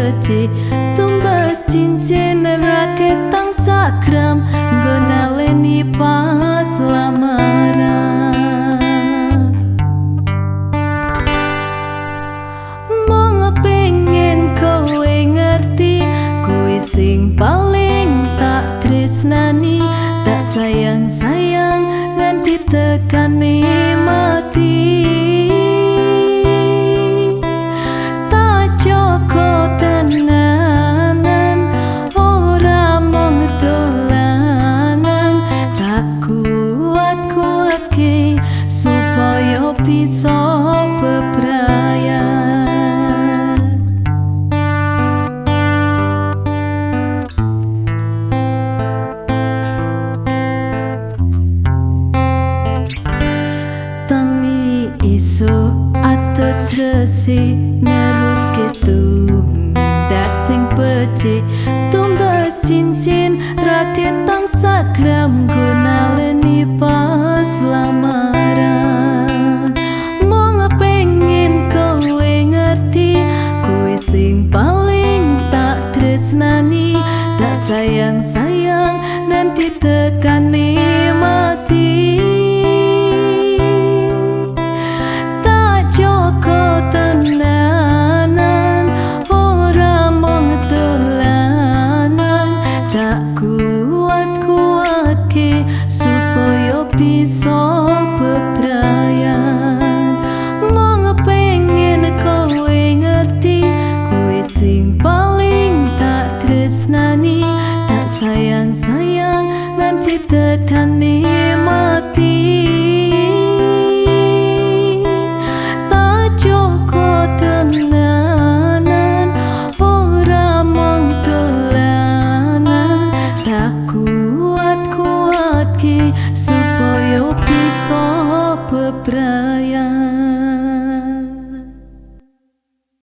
pece tumbas cincin raket tang sakram gona leni pas lamaran mong pengen kowe ngerti kowe sing paling tak tresnani tak sayang-sayang nganti tekan mati tak joko tenangan ora mong dolanan tak kuat-kuatke supaya bisa bebrayat iso atas resi nerus gitu mindak sing pece tumbas cincin raket tang sakram